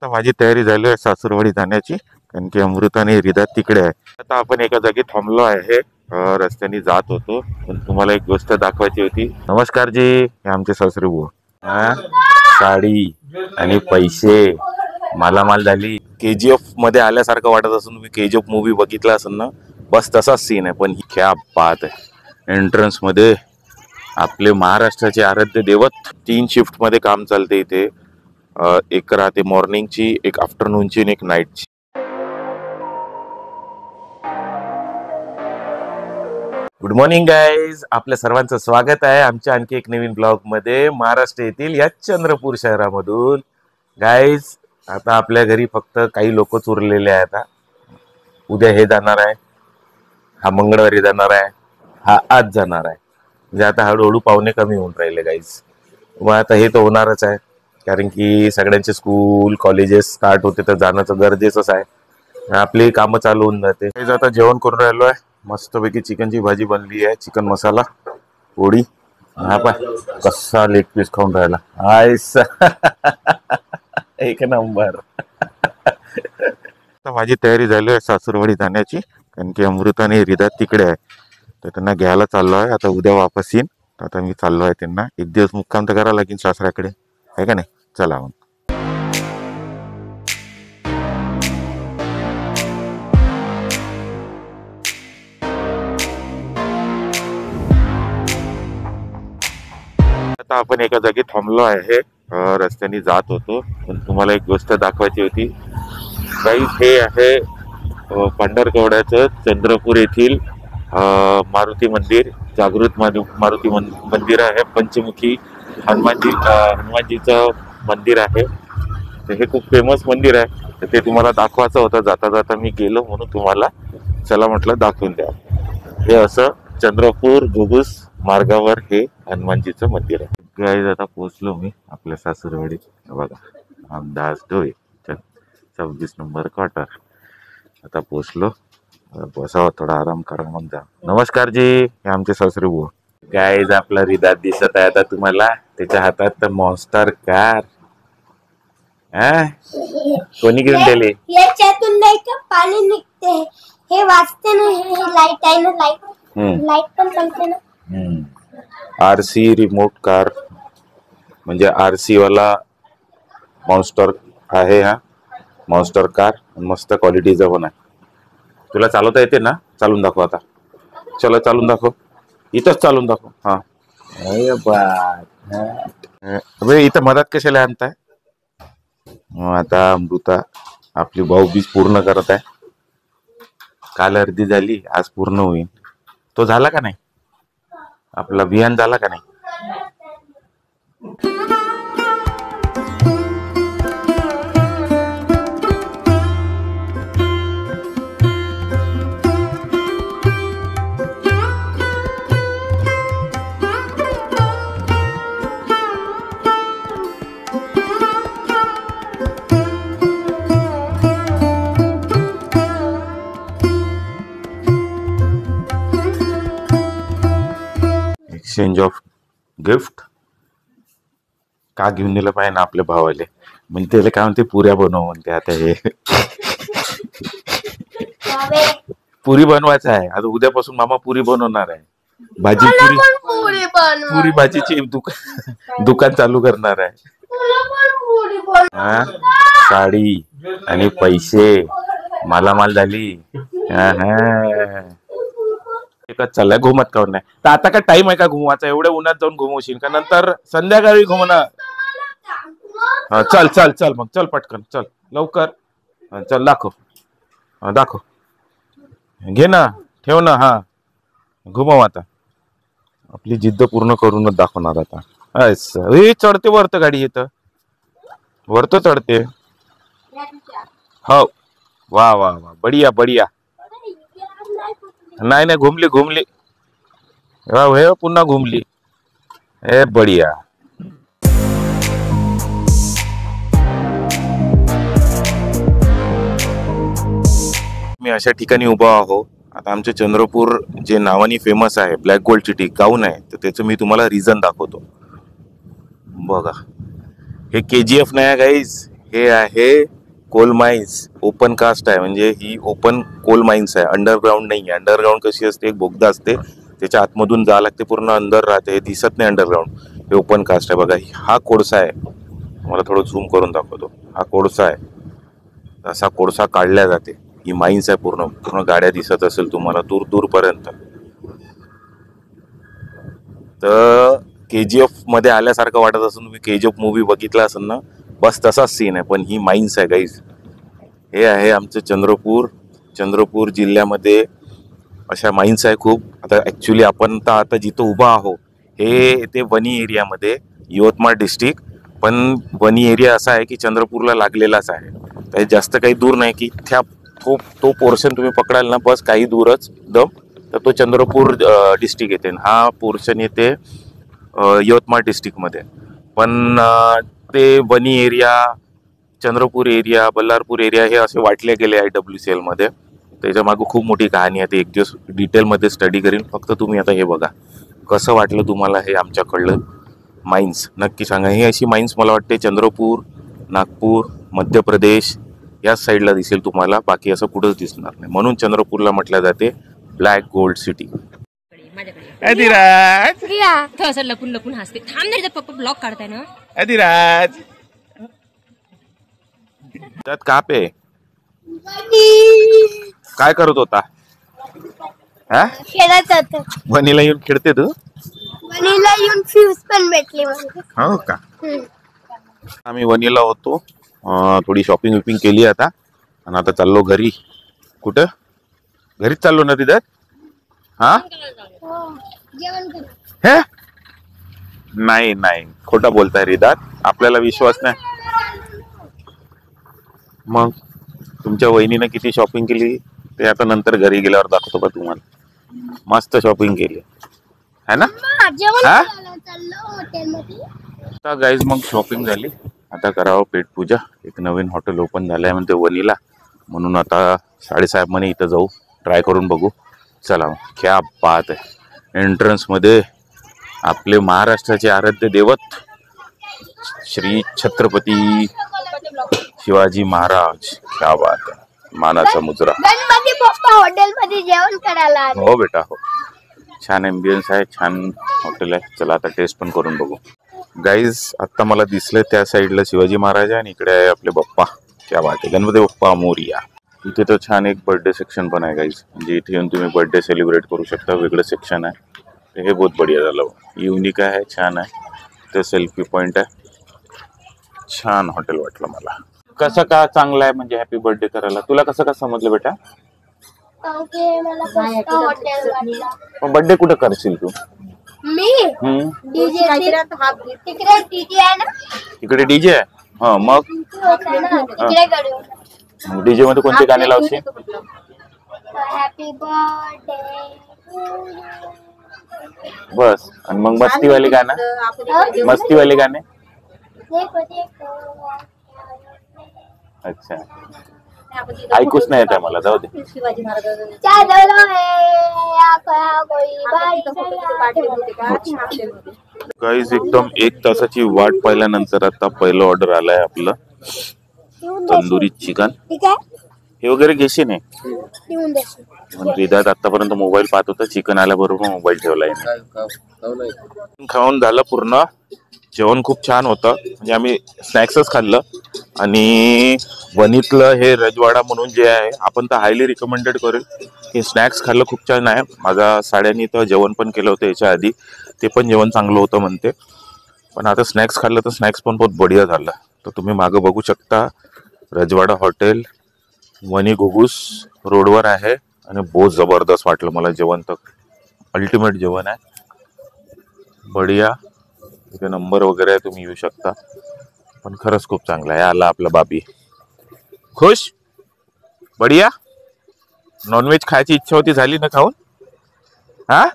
आता माझी तयारी झाली आहे सासूरवाडी जाण्याची, कारण की अमृता आणि रिदा तिकडे आहे. आता आपण एका जागी थांबलो आहे. रस्त्याने जात होतो, पण तुम्हाला एक गोष्ट दाखवायची होती. नमस्कार जी, हे आमचे सासरे बुवा. साडी आणि पैसे, मालामाल झाली. KGF मध्ये आल्यासारखं वाटत असून तुम्ही KGF मूवी बघितला असेल ना, बस तसाच सीन आहे. पण ही क्या बात आहे. एंट्रन्स मध्ये आपले महाराष्ट्राचे आराध्य दैवत. 3 शिफ्ट मध्ये काम चालते इथे. एक राहते मॉर्निंगची, एक आफ्टरनूनची आणि एक नाईटची. गुड मॉर्निंग गाईज, आपल्या सर्वांचं स्वागत आहे आमच्या आणखी एक नवीन ब्लॉग मध्ये, महाराष्ट्र येथील या चंद्रपूर शहरामधून. गाईज, आता आपल्या घरी फक्त काही लोकच उरलेले आहेत. उद्या हे जाणार आहे, हा मंगळवारी जाणार आहे, हा आज जाणार आहे. म्हणजे आता हळूहळू पाहुणे कमी होऊन राहिले गाईज. मग आता हे तर होणारच आहे, कारण की सगळ्यांचे स्कूल कॉलेजेस स्टार्ट होते, तर जाणं गरजेचंच आहे. आपली कामं चालू होऊन जाते. आता जेवण करून राहिलो आहे. मस्तपैकी चिकनची भाजी बनली आहे, चिकन मसाला, पोळी. हा पाय कसा लेग पीस खाऊन राहिला, आयस एक नंबर. माझी तयारी झाली आहे सासूरवाडी जाण्याची, कारण की अमृता आणि रिदा तिकडे आहे, तर त्यांना घ्यायला चाललो आहे. आता उद्या वापस येईन. आता मी चाललो आहे त्यांना. एक दिवस मुक्काम तर करावं लागेल सासऱ्याकडे, आहे का नाही. चला मग. आता आपण एका जागी थांबलो आहे. रस्त्याने जात होतो, पण तुम्हाला एक गोष्ट दाखवायची होती. काही हे आहे पंढरकवड्याचं चंद्रपूर येथील मारुती मंदिर, जागृत मारुती मंदिर आहे. पंचमुखी हनुमानजीचं मंदिर आहे. तर हे खूप फेमस मंदिर आहे, तर ते तुम्हाला दाखवायचं होतं. जाता जाता मी गेलो म्हणून तुम्हाला चला म्हटलं दाखवून द्या. हे असं चंद्रपूर घुगुस मार्गावर हे हनुमानजीचं मंदिर आहे. गाईज, आता पोहोचलो मी आपल्या सासूरवाडीत. बघा, आमदास डोळे 26 नंबर क्वार्टर. आता पोहोचलो. बसावं, थोडा आराम करा मग जा. नमस्कार जी, हे आमचे सासरे बुवा. गाईज, आपला रिदा दिसत आहे आता तुम्हाला. त्याच्या हातात तर मॉन्स्टर कार. कोणी घेऊन दिले? याच्यातून नाही का पाणी निघते, हे वाचते ना, हे लाईट आहे ना, लाईट पण चालते ना. RC रिमोट कार, म्हणजे RC वाला मॉन्स्टर आहे. हा मॉन्स्टर कार मस्त क्वालिटीचा पण आहे. तुला चालवता येते ना? चालून दाखव आता. चला चालून दाखव, इथंच चालून दाखव. हा अबे, इथं मदत कशाला आणताय? आता अमृता आपली भाऊबीज पूर्ण करत आहे. काल अर्धी झाली, आज पूर्ण होईल. तो झाला का नाही? आपला अभियान झाला का नाही? एक्सचेंज ऑफ गिफ्ट का घेऊन दिलं पाहिजे ना आपल्या भावाले. म्हणजे त्याला काय म्हणते, पुऱ्या बनव म्हणते. आता हे पुरी बनवायचं आहे. आता उद्यापासून मामा पुरी बनवणार आहे. भाजी पुरी भाजीची दुकान चालू करणार आहे. साडी आणि पैसे, मालामाल झाली. एकच चाललाय, घुमत काऊन नाही. तर आता काय टाइम आहे का घुमवायचा? एवढ्या उन्हात जाऊन घुमवशील का? नंतर संध्याकाळी घुमणार. चल चल चल, मग चल पटकन, चल लवकर. चल दाखव, दाखव, घे ना, ठेव ना. हा घुमव आता. आपली जिद्द पूर्ण करूनच दाखवणार आता. हे चढते वरत, गाडी येतं वरत चढते. हो, वा वा वा, बढिया बढिया. नाही नाही, घुमली हे पुन्हा घुमली. ए बढिया. मी अशा ठिकाणी उभा आहो. आता आमचे चंद्रपूर जे नावानी फेमस आहे, ब्लॅक गोल्ड सिटी गाऊन आहे, तर त्याचं मी तुम्हाला रिझन दाखवतो. बघा, हे KGF नाही गाईज, हे आहे कोल माइन्स, ओपन कास्ट आहे, म्हणजे ही ओपन कोल माइन्स आहे, अंडरग्राऊंड नाही आहे. अंडरग्राऊंड कशी असते, एक बोगदा असते, त्याच्या आतमधून जावं लागते, पूर्ण अंदर राहते, हे दिसत नाही अंडरग्राऊंड. हे ओपन कास्ट आहे. बघा हा कोळसा आहे, मला थोडं झूम करून दाखवतो. हा कोळसा आहे, असा कोळसा काढल्या जाते. ही माइन्स आहे, पूर्ण पूर्ण गाड्या दिसत असेल तुम्हाला दूर दूरपर्यंत. तर KGF मध्ये आल्यासारखं वाटत असेल, तुम्ही KGF मूवी बघितला असेल ना, बस तसाच सीन आहे, पण ही माइन्स आहे गाईज. हे आहे आमचं चंद्रपूर जिल्ह्यामध्ये अशा माइन्स आहे खूप. आता ऍक्च्युली आपण तर आता जिथं उभा आहो हे ते वनी एरियामध्ये, यवतमाळ डिस्ट्रिक्ट, पण वनी एरिया असा आहे की चंद्रपूरला लागलेलाच आहे. काही जास्त काही दूर नाही की त्या तो पोर्शन तुम्ही पकडाल ना, बस काही दूरच एकदम, तर तो चंद्रपूर डिस्ट्रिक्ट येते. हा पोर्शन येते यवतमाळ डिस्ट्रिक्टमध्ये. पण ते Wani area, Chandrapur area, Ballarpur area हे असे वाटले गेले IWCL मध्ये. त्याच्या मागे खूप मोठी कहाणी आहे, ते एक दिवस डिटेलमध्ये स्टडी करीन. फक्त तुम्ही आता हे बघा, कसं वाटलं तुम्हाला हे आमच्याकडलं माइन्स, नक्की सांगा. ही अशी माइन्स मला वाटते चंद्रपूर, नागपूर, मध्य प्रदेश या साईडला दिसेल तुम्हाला, बाकी असं कुठंच दिसणार नाही. म्हणून चंद्रपूरला म्हटलं जाते ब्लॅक गोल्ड सिटी. अधिराज असं लपून लपून हसते. थांब नाही, पप्पा ब्लॉग काढताय ना. अधिराज त्यात कापे काय करत होता? हा, खेळत होतो. वनीला येऊन खेळते तू? वनीला येऊन फ्यूज पण भेटली मला. हो का? आम्ही वनीला होतो, थोडी शॉपिंग विपिंग केली आता, आणि आता चाललो घरी. कुठं? घरीच चाललो ना तिथं. हा, जेवण करू. हे नाही नाही, खोटा बोलताय रिदात, आपल्याला विश्वास नाही. मग तुमच्या वहिनीनं किती शॉपिंग केली ते आता नंतर घरी गेल्यावर दाखवतो का तुम्हाला. मस्त शॉपिंग केली है ना. जेवण हा? करायला चाललो हॉटेलमध्ये. आता गाईज मग शॉपिंग झाली, आता करावं पेटपूजा. एक नवीन हॉटेल ओपन झालंय म्हणते वनीला, म्हणून आता साडेसाहेब म्हणे इथं जाऊ, ट्राय करून बघू. चला क्या बात आहे. एंट्रन्स मध्ये आपले महाराष्ट्राचे आराध्य दैवत श्री छत्रपती शिवाजी महाराज. क्या बात आहे, मानाचा मुजरा. गणपती बाप्पा हॉटेलमध्ये जेवण करायला आले. हो बेटा हो, छान एम्बियन्स आहे, छान हॉटेल आहे. चला आता टेस्ट पण करून बघू. गाईज आता मला दिसलं त्या साईडला शिवाजी महाराज आहे आणि इकडे आहे आपले बाप्पा. क्या बात आहे, गणपती बाप्पा मोरया. इथे तर छान एक बर्थडे सेक्शन पण आहे गाईज, म्हणजे इथे येऊन तुम्ही बर्थडे सेलिब्रेट करू शकता. वेगळं सेक्शन आहे, हे बहुत बढिया झालं, युनिक आहे, छान आहे. ते सेल्फी पॉइंट आहे, छान हॉटेल वाटलं मला. कसं का चांगलं आहे म्हणजे हॅपी बर्थडे करायला, तुला कसं का समजलं बेटा? मला फक्त हॉटेल वाटलं. पण बर्थडे कुठं करशील तू? मी डीजे तिकडे डीजे आहे ना, इकडे डीजे आहे. हा मग तिकडे करू. डीजे मध्ये कोणते गाणे लावशील? Happy birthday. बस, आणि मग मस्तीवाले गाणं, मस्तीवाले गाणे. अच्छा, ऐकूच नाही येत मला, जाऊ दे. गाईज एकदम 1 तासाची वाट पाहिल्यानंतर आता पहिलं ऑर्डर आलाय आपलं, तंदुरी चिकन. हे वगैरे घेशील नाही. रिदात आतापर्यंत मोबाईल पाहत होता, चिकन आल्याबरोबर मोबाईल ठेवलाय. खाऊन झालं पूर्ण, जेवण खूप छान होतं, म्हणजे आम्ही स्नॅक्सच खाल्लं. आणि वनीतलं हे रजवाडा म्हणून जे आहे, आपण तर हायली रिकमेंडेड करेल. हे स्नॅक्स खाल्लं खूप छान आहे. माझ्या साड्यांनी तर जेवण पण केलं होतं याच्या आधी, ते पण जेवण चांगलं होतं म्हणते. पण आता स्नॅक्स खाल्लं तर स्नॅक्स पण बहुत बढिया झालं. तर तुम्ही मागं बघू शकता, रजवाडा हॉटेल वनी घुगुस रोडवर आहे. आणि बहुत जबरदस्त वाटलं मला जेवण, तर अल्टिमेट जेवण आहे, बढिया. इथे नंबर वगैरे आहे, तुम्ही येऊ शकता. पण खरंच खूप चांगलं आहे. आला आपला बाबी, खुश, बढिया. नॉनव्हेज खायची इच्छा होती, झाली ना खाऊन? हा,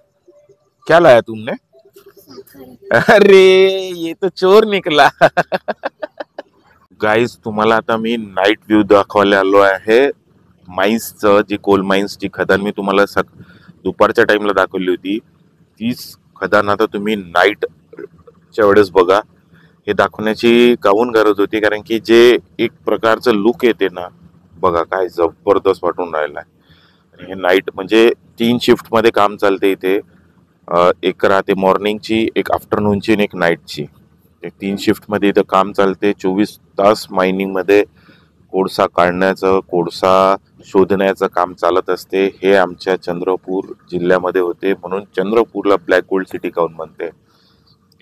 क्या लाया तुमने? अरे ये तो चोर निकला. गाईज तुम्हाला आता मी नाईट व्ह्यू दाखवायला आलो आहे माइन्सचं. जी कोल माइन्सची खदान मी तुम्हाला दुपारच्या टाइमला दाखवली होती, तीच खदान आता तुम्ही नाईटच्या वेळेस बघा. हे दाखवण्याची काहून गरज होती, कारण की जे एक प्रकारचं लुक येते ना, बघा काय जबरदस्त वाटून राहिलाय. आणि हे नाईट म्हणजे 3 शिफ्टमध्ये काम चालते इथे. एक राहते मॉर्निंगची, एक आफ्टरनूनची आणि एक नाईटची. 3 शिफ्टमध्ये इथं काम चालते. 24 तास मायनिंगमध्ये कोळसा काढण्याचं, कोळसा शोधण्याचं काम चालत असते. हे आमच्या चंद्रपूर जिल्ह्यामध्ये होते, म्हणून चंद्रपूरला ब्लॅक गोल्ड सिटी काहून म्हणते,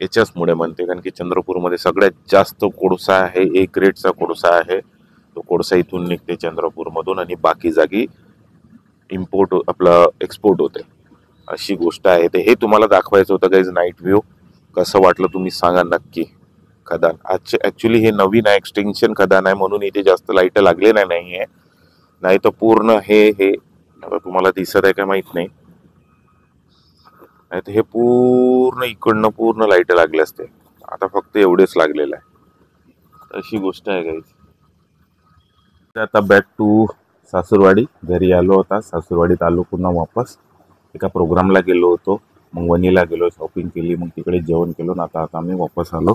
याच्याचमुळे म्हणते, कारण की चंद्रपूरमध्ये सगळ्यात जास्त कोळसा आहे, ए ग्रेडचा कोळसा आहे. तो कोळसा इथून निघते चंद्रपूरमधून आणि बाकी जागी इम्पोर्ट आपलं एक्सपोर्ट होते. अशी गोष्ट आहे. ते हे तुम्हाला दाखवायचं होतं गाईज नाईट व्ह्यू. कसं वाटलं तुम्ही सांगा नक्की. खदान ऍक्च्युली हे नवीन आहे, एक्सटेन्शन खदान आहे, म्हणून इथे जास्त लाईट लागले नाहीये. नाही तर पूर्ण हे आता तुम्हाला दिसत आहे का माहित नाही, नाही तर हे पूर्ण इकडनं पूर्ण लाईट लागले असते. आता फक्त एवढेच लागलेलं आहे. अशी गोष्ट आहे गाईज. आता बॅक टू सासूरवाडी. घरी आलो होता, सासूरवाडीत आलो पुन्हा वापस. एका प्रोग्रामला गेलो होतो, मग वणीला गेलो, शॉपिंग केली, मग तिकडे जेवण केलं. आता आम्ही वापस आलो.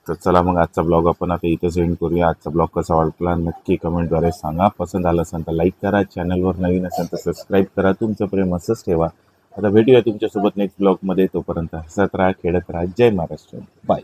तर चला मग आजचा ब्लॉग आपण आता इथं सेंड करूया. आजचा ब्लॉग कसा वाटला नक्की कमेंटद्वारे सांगा. पसंत आला असेल तर लाईक करा, चॅनलवर नवीन असेल तर सबस्क्राईब करा. तुमचं प्रेम असंच ठेवा. आता भेटूया तुमच्यासोबत नेक्स्ट ब्लॉगमध्ये. तोपर्यंत हसत राहा, खेळत राहा. जय महाराष्ट्र. बाय.